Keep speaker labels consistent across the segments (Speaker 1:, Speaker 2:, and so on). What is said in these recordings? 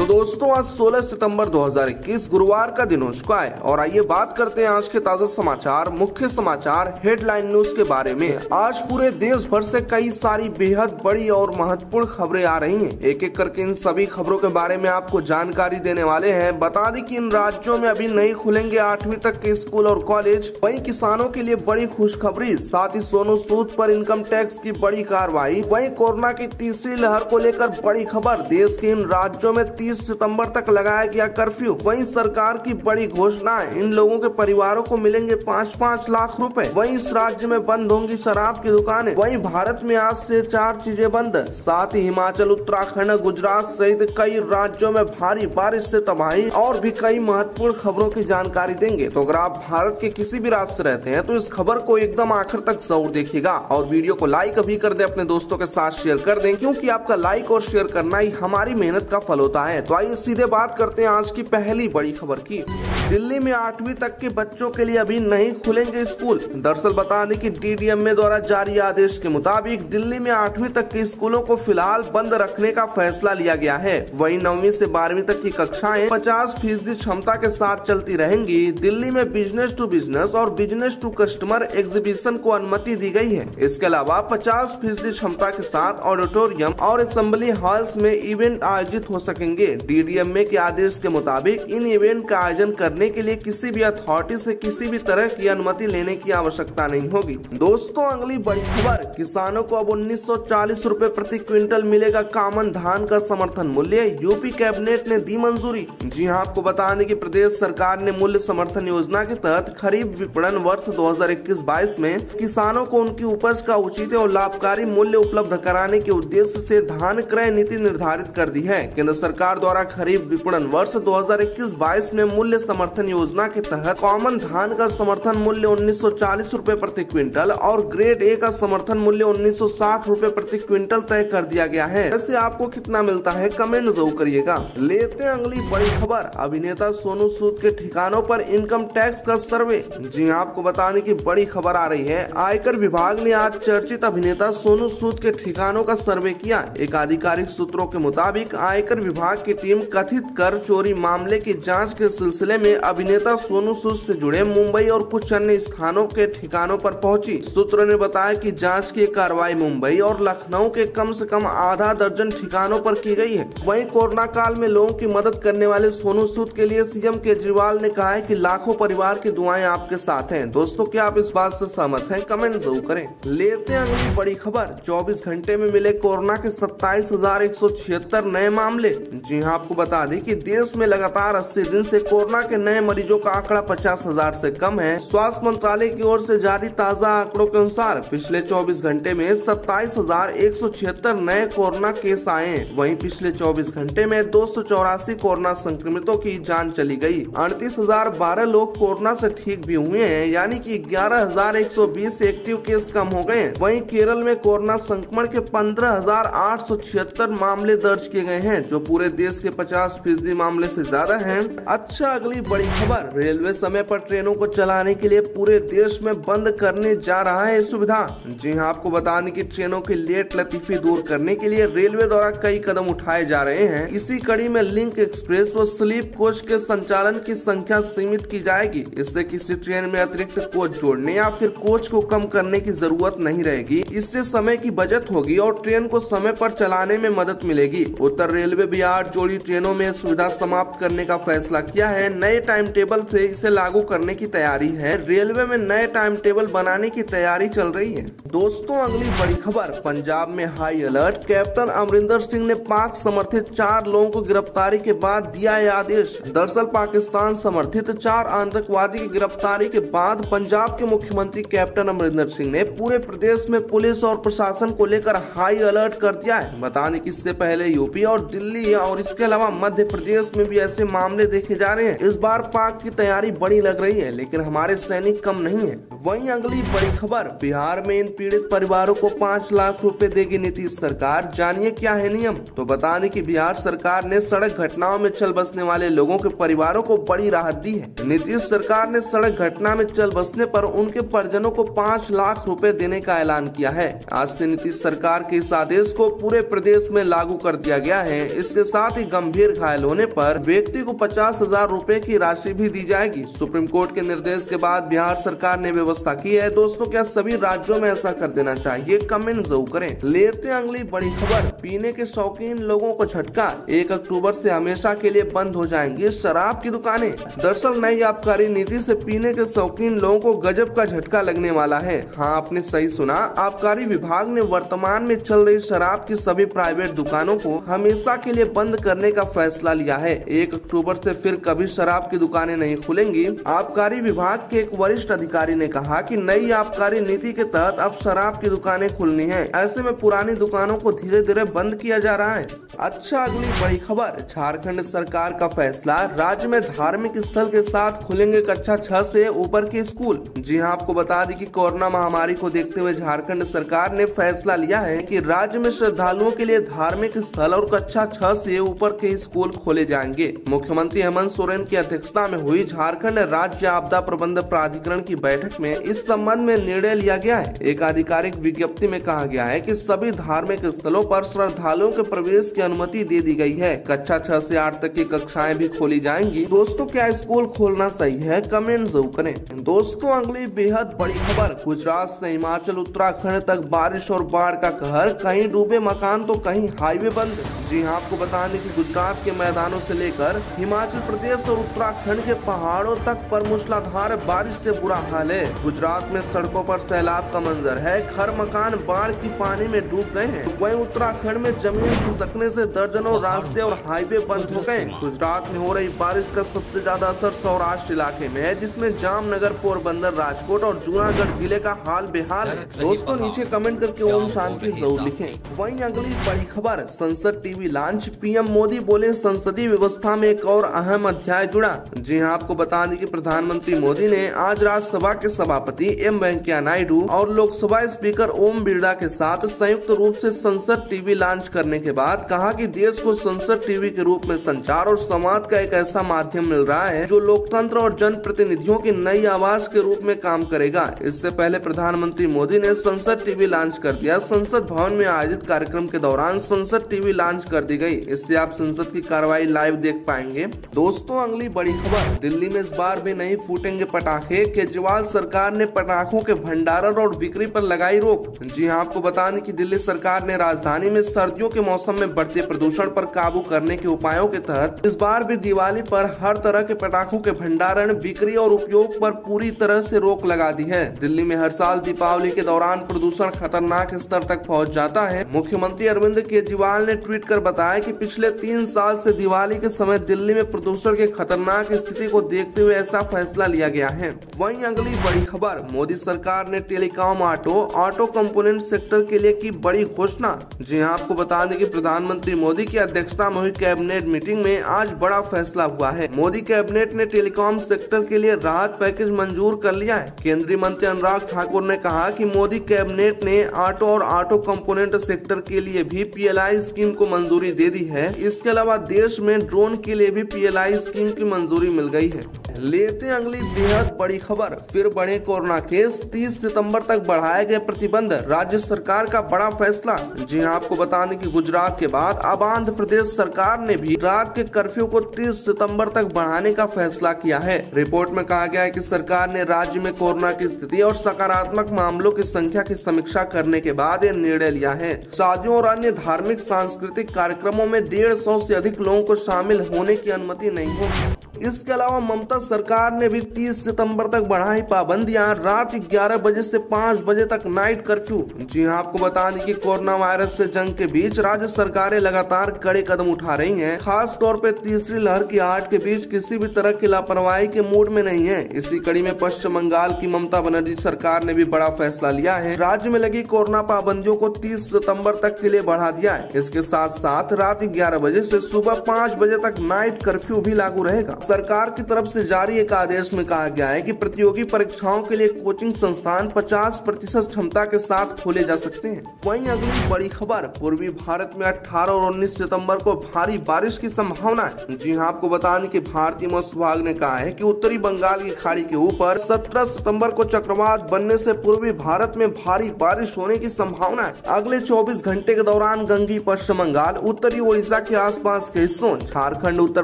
Speaker 1: तो दोस्तों आज 16 सितंबर 2021 गुरुवार का दिन हो चुका है और आइए बात करते हैं आज के ताजा समाचार, मुख्य समाचार, हेडलाइन न्यूज के बारे में। आज पूरे देश भर से कई सारी बेहद बड़ी और महत्वपूर्ण खबरें आ रही हैं। एक एक करके इन सभी खबरों के बारे में आपको जानकारी देने वाले हैं। बता दें कि इन राज्यों में अभी नहीं खुलेंगे 8वीं तक के स्कूल और कॉलेज। वहीं किसानों के लिए बड़ी खुशखबरी, साथ ही सोनू सूद पर इनकम टैक्स की बड़ी कार्रवाई। वहीं कोरोना की तीसरी लहर को लेकर बड़ी खबर, देश के इन राज्यों में 30 सितंबर तक लगाया गया कर्फ्यू। वहीं सरकार की बड़ी घोषणा, इन लोगों के परिवारों को मिलेंगे 5-5 लाख रुपए। वहीं इस राज्य में बंद होंगी शराब की दुकानें। वहीं भारत में आज से 4 चीजें बंद। साथ ही हिमाचल, उत्तराखंड, गुजरात सहित कई राज्यों में भारी बारिश से तबाही और भी कई महत्वपूर्ण खबरों की जानकारी देंगे। तो अगर आप भारत के किसी भी राज्य से रहते हैं तो इस खबर को एकदम आखिर तक जरूर देखिएगा और वीडियो को लाइक अभी कर दे, अपने दोस्तों के साथ शेयर कर दें, क्योंकि आपका लाइक और शेयर करना ही हमारी मेहनत का फल होता है। तो आइए सीधे बात करते हैं आज की पहली बड़ी खबर की। दिल्ली में 8वीं तक के बच्चों के लिए अभी नहीं खुलेंगे स्कूल। दरअसल बता दें कि DDMA द्वारा जारी आदेश के मुताबिक दिल्ली में 8वीं तक के स्कूलों को फिलहाल बंद रखने का फैसला लिया गया है। वहीं 9वीं से 12वीं तक की कक्षाएं 50% क्षमता के साथ चलती रहेंगी। दिल्ली में बिजनेस टू बिजनेस और बिजनेस टू कस्टमर एग्जीबिशन को अनुमति दी गई है। इसके अलावा 50% क्षमता के साथ ऑडिटोरियम और असेंबली हॉल्स में इवेंट आयोजित हो सकेंगे। DDMA के आदेश के मुताबिक इन इवेंट का आयोजन करने के लिए किसी भी अथॉरिटी से किसी भी तरह की अनुमति लेने की आवश्यकता नहीं होगी। दोस्तों अगली बड़ी खबर, किसानों को अब 1940 रुपए प्रति क्विंटल मिलेगा कॉमन धान का समर्थन मूल्य। यूपी कैबिनेट ने दी मंजूरी। जी हां, आपको बता दें कि प्रदेश सरकार ने मूल्य समर्थन योजना के तहत खरीफ विपणन वर्ष 2021-22 में किसानों को उनकी उपज का उचित और लाभकारी मूल्य उपलब्ध कराने के उद्देश्य से धान क्रय नीति निर्धारित कर दी है। केंद्र सरकार द्वारा खरीफ विपणन वर्ष 2021-22 में मूल्य समर्थन योजना के तहत कॉमन धान का समर्थन मूल्य 1940 रुपए प्रति क्विंटल और ग्रेड ए का समर्थन मूल्य 1960 रुपए प्रति क्विंटल तय कर दिया गया है। वैसे आपको कितना मिलता है कमेंट जरूर करिएगा। लेते हैं अगली बड़ी खबर, अभिनेता सोनू सूद के ठिकानों पर इनकम टैक्स का सर्वे। जी आपको बताने की बड़ी खबर आ रही है। आयकर विभाग ने आज चर्चित अभिनेता सोनू सूद के ठिकानों का सर्वे किया। एक आधिकारिक सूत्रों के मुताबिक आयकर विभाग की टीम कथित कर चोरी मामले की जांच के सिलसिले में अभिनेता सोनू सूद से जुड़े मुंबई और कुछ अन्य स्थानों के ठिकानों पर पहुंची। सूत्रों ने बताया कि जांच की कार्रवाई मुंबई और लखनऊ के कम से कम आधा दर्जन ठिकानों पर की गई है। वहीं कोरोना काल में लोगों की मदद करने वाले सोनू सूद के लिए सीएम केजरीवाल ने कहा है कि लाखों परिवार की दुआएं आपके साथ हैं। दोस्तों क्या आप इस बात से सहमत हैं? कमेंट जरूर करें। लेते हैं अगली बड़ी खबर, 24 घंटे में मिले कोरोना के 27,176 नए मामले। जी हाँ, आपको बता दें कि देश में लगातार 80 दिन से कोरोना के नए मरीजों का आंकड़ा 50,000 से कम है। स्वास्थ्य मंत्रालय की ओर से जारी ताज़ा आंकड़ों के अनुसार पिछले 24 घंटे में 27,176 नए कोरोना केस आए। वहीं पिछले 24 घंटे में 284 कोरोना संक्रमितों की जान चली गई। 38,012 लोग कोरोना से ठीक भी हुए हैं, यानी कि 11,120 एक्टिव केस कम हो गए। वहीं केरल में कोरोना संक्रमण के 15,876 मामले दर्ज किए गए हैं, जो पूरे देश के 50% मामले से ज्यादा हैं। अच्छा, अगली बड़ी खबर, रेलवे समय पर ट्रेनों को चलाने के लिए पूरे देश में बंद करने जा रहा है सुविधा। जी हाँ, आपको बताने की ट्रेनों की लेट लतीफी दूर करने के लिए रेलवे द्वारा कई कदम उठाए जा रहे हैं। इसी कड़ी में लिंक एक्सप्रेस व स्लीप कोच के संचालन की संख्या सीमित की जाएगी। इससे किसी ट्रेन में अतिरिक्त कोच जोड़ने या फिर कोच को कम करने की जरूरत नहीं रहेगी। इससे समय की बचत होगी और ट्रेन को समय पर चलाने में मदद मिलेगी। उत्तर रेलवे भी 8 जोड़ी ट्रेनों में सुविधा समाप्त करने का फैसला किया है। नए टाइम टेबल से इसे लागू करने की तैयारी है। रेलवे में नए टाइम टेबल बनाने की तैयारी चल रही है। दोस्तों अगली बड़ी खबर, पंजाब में high alert, captain Amarinder Singh ने पाक समर्थित 4 लोगों को गिरफ्तारी के बाद दिया है आदेश। दरअसल पाकिस्तान समर्थित 4 आतंकवादी की गिरफ्तारी के बाद पंजाब के मुख्यमंत्री कैप्टन अमरिंदर सिंह ने पूरे प्रदेश में पुलिस और प्रशासन को लेकर हाई अलर्ट कर दिया है। बताने कि इससे पहले यूपी और दिल्ली और इसके अलावा मध्य प्रदेश में भी ऐसे मामले देखे जा रहे हैं। इस बार बार पाक की तैयारी बड़ी लग रही है, लेकिन हमारे सैनिक कम नहीं है। वहीं अगली बड़ी खबर, बिहार में इन पीड़ित परिवारों को 5 लाख रुपए देगी नीतीश सरकार। जानिए क्या है नियम। तो बता दें कि बिहार सरकार ने सड़क घटनाओं में चल बसने वाले लोगों के परिवारों को बड़ी राहत दी है। नीतीश सरकार ने सड़क घटना में चल बसने पर उनके परिजनों को 5 लाख रुपए देने का ऐलान किया है। आज से नीतीश सरकार के इस आदेश को पूरे प्रदेश में लागू कर दिया गया है। इसके साथ ही गंभीर घायल होने पर व्यक्ति को 50,000 रुपए की राशि भी दी जाएगी। सुप्रीम कोर्ट के निर्देश के बाद बिहार सरकार ने व्यवस्था की है। दोस्तों, क्या सभी राज्यों में ऐसा कर देना चाहिए? कमेंट जरूर करें। लेते हैं अगली बड़ी खबर, पीने के शौकीन लोगों को झटका। 1 अक्टूबर से हमेशा के लिए बंद हो जाएंगी शराब की दुकानें। दरअसल नई आबकारी नीति से पीने के शौकीन लोगों को गजब का झटका लगने वाला है। हाँ, आपने सही सुना। आबकारी विभाग ने वर्तमान में चल रही शराब की सभी प्राइवेट दुकानों को हमेशा के लिए बंद करने का फैसला लिया है। 1 अक्टूबर से फिर कभी शराब की दुकानें नहीं खुलेंगी। आबकारी विभाग के एक वरिष्ठ अधिकारी ने कहा कि नई आबकारी नीति के तहत अब शराब की दुकानें खुलनी है। ऐसे में पुरानी दुकानों को धीरे धीरे बंद किया जा रहा है। अच्छा, अगली बड़ी खबर, झारखंड सरकार का फैसला, राज्य में धार्मिक स्थल के साथ खुलेंगे कक्षा 6 से ऊपर के स्कूल। जी हां, आपको बता दें कि कोरोना महामारी को देखते हुए झारखंड सरकार ने फैसला लिया है कि राज्य में श्रद्धालुओं के लिए धार्मिक स्थल और कक्षा 6 से ऊपर के स्कूल खोले जाएंगे। मुख्यमंत्री हेमंत सोरेन की अध्यक्षता में हुई झारखंड राज्य आपदा प्रबंधन प्राधिकरण की बैठक में इस संबंध में निर्णय लिया गया है। एक आधिकारिक विज्ञप्ति में कहा गया है कि सभी धार्मिक स्थलों पर श्रद्धालुओं के प्रवेश की अनुमति दे दी गई है। कक्षा 6 से 8 तक की कक्षाएं भी खोली जाएंगी। दोस्तों, क्या स्कूल खोलना सही है? कमेंट जरूर करें। दोस्तों, अगली बेहद बड़ी खबर, गुजरात से हिमाचल उत्तराखंड तक बारिश और बाढ़ का कहर। कहीं डूबे मकान तो कहीं हाईवे बंद। जी हाँ, आपको बता दें कि गुजरात के मैदानों से लेकर हिमाचल प्रदेश और उत्तराखंड के पहाड़ों तक पर मूसलाधार बारिश से बुरा हाल है। गुजरात में सड़कों पर सैलाब का मंजर है। घर मकान बाढ़ की पानी में डूब गए हैं। वहीं उत्तराखंड में जमीन खिसकने से दर्जनों रास्ते और हाईवे बंद हो गए। गुजरात में हो रही बारिश का सबसे ज्यादा असर सौराष्ट्र इलाके में है, जिसमें जामनगर, पोरबंदर, राजकोट और जूनागढ़ जिले का हाल बेहाल है। दोस्तों, नीचे कमेंट करके ओम शांति जरूर लिखें। वहीं अगली बड़ी खबर, संसद टीवी लॉन्च, पीएम मोदी बोले संसदीय व्यवस्था में एक और अहम अध्याय जुड़ा। जी हाँ, आपको बता दें कि प्रधानमंत्री मोदी ने आज राज्यसभा के सभापति एम वेंकैया नायडू और लोकसभा स्पीकर ओम बिरला के साथ संयुक्त रूप से संसद टीवी लॉन्च करने के बाद कहा कि देश को संसद टीवी के रूप में संचार और संवाद का एक ऐसा माध्यम मिल रहा है जो लोकतंत्र और जनप्रतिनिधियों की नई आवाज के रूप में काम करेगा। इससे पहले प्रधानमंत्री मोदी ने संसद टीवी लॉन्च कर दिया। संसद भवन में आयोजित कार्यक्रम के दौरान संसद टीवी लॉन्च कर दी गई। इससे आप संसद की कार्रवाई लाइव देख पाएंगे। दोस्तों, अगली बड़ी खबर, दिल्ली में इस बार भी नहीं फूटेंगे पटाखे। केजरीवाल सरकार ने पटाखों के भंडारण और बिक्री पर लगाई रोक। जी हाँ, आपको बता दें कि दिल्ली सरकार ने राजधानी में सर्दियों के मौसम में बढ़ते प्रदूषण पर काबू करने के उपायों के तहत इस बार भी दिवाली पर हर तरह के पटाखों के भंडारण, बिक्री और उपयोग पर पूरी तरह से रोक लगा दी है। दिल्ली में हर साल दीपावली के दौरान प्रदूषण खतरनाक स्तर तक पहुंच जाता है। मुख्यमंत्री अरविंद केजरीवाल ने ट्वीट कर बताया कि पिछले 3 साल से दिवाली के समय दिल्ली में प्रदूषण की खतरनाक स्थिति को देखते हुए ऐसा फैसला लिया गया है। वहीं अगली बड़ी खबर, मोदी सरकार ने टेलीकॉम, ऑटो कंपोनेंट सेक्टर के लिए की बड़ी घोषणा। जी हाँ, आपको बता दें कि प्रधानमंत्री मोदी की अध्यक्षता में हुई कैबिनेट मीटिंग में आज बड़ा फैसला हुआ है। मोदी कैबिनेट ने टेलीकॉम सेक्टर के लिए राहत पैकेज मंजूर कर लिया है। केंद्रीय मंत्री अनुराग ठाकुर ने कहा कि मोदी कैबिनेट ने ऑटो कंपोनेंट सेक्टर के लिए भी PLI स्कीम को मंजूरी दे दी है। इसके अलावा देश में ड्रोन के लिए भी PLI स्कीम की मंजूरी मिल गई है। लेते अगली बेहद बड़ी खबर, फिर बढ़े कोरोना केस, 30 सितंबर तक बढ़ाए गए प्रतिबंध, राज्य सरकार का बड़ा फैसला। जी हाँ, आपको बता दें कि गुजरात के बाद अब आंध्र प्रदेश सरकार ने भी रात के कर्फ्यू को 30 सितंबर तक बढ़ाने का फैसला किया है। रिपोर्ट में कहा गया है कि सरकार ने राज्य में कोरोना की स्थिति और सकारात्मक मामलों की संख्या की समीक्षा करने के बाद यह निर्णय लिया है। शादियों और अन्य धार्मिक सांस्कृतिक कार्यक्रमों में 150 से अधिक लोगों को शामिल होने की अनुमति नहीं होगी। इसके अलावा ममता सरकार ने भी 30 सितंबर तक बढ़ाई पाबंदियां, रात 11 बजे से 5 बजे तक नाइट कर्फ्यू। जी हाँ, आपको बता दें कि कोरोना वायरस से जंग के बीच राज्य सरकारें लगातार कड़े कदम उठा रही हैं। खास तौर पे तीसरी लहर की आहट के बीच किसी भी तरह की लापरवाही के मूड में नहीं है। इसी कड़ी में पश्चिम बंगाल की ममता बनर्जी सरकार ने भी बड़ा फैसला लिया है। राज्य में लगी कोरोना पाबंदियों को 30 सितंबर तक के लिए बढ़ा दिया है। इसके साथ साथ रात 11 बजे से सुबह 5 बजे तक नाइट कर्फ्यू भी लागू रहेगा। सरकार की तरफ से जारी एक आदेश में कहा गया है कि प्रतियोगी परीक्षाओं के लिए कोचिंग संस्थान 50% क्षमता के साथ खोले जा सकते हैं। वहीं अगली बड़ी खबर, पूर्वी भारत में 18 और 19 सितंबर को भारी बारिश की संभावना है। जी हां, आपको बताने कि भारतीय मौसम विभाग ने कहा है कि उत्तरी बंगाल की खाड़ी के ऊपर 17 सितंबर को चक्रवात बनने से पूर्वी भारत में भारी बारिश होने की संभावना है। अगले 24 घंटे के दौरान गंगी, पश्चिम बंगाल, उत्तरी ओडिशा के आसपास के हिस्सों, झारखंड, उत्तर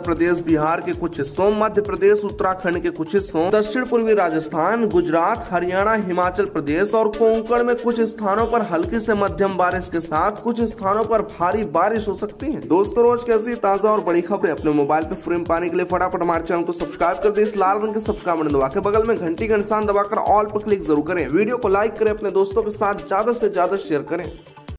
Speaker 1: प्रदेश, बिहार के कुछ हिस्सों, मध्य प्रदेश, उत्तराखंड के कुछ हिस्सों, दक्षिण पूर्वी राजस्थान, गुजरात, हरियाणा, हिमाचल प्रदेश और कोंकण में कुछ स्थानों पर हल्की से मध्यम बारिश के साथ कुछ स्थानों पर भारी बारिश हो सकती है। दोस्तों, रोज की ऐसी ताजा और बड़ी खबरें अपने मोबाइल पे फ्रेम पाने के लिए फटाफट हमारे चैनल को सब्सक्राइब कर दे। इस लाल रंग के सब्सक्राइब बटन दबा के बगल में घंटी का निशान दबाकर ऑल पर क्लिक जरूर करें। वीडियो को लाइक करें, अपने दोस्तों के साथ ज्यादा से ज्यादा शेयर करें।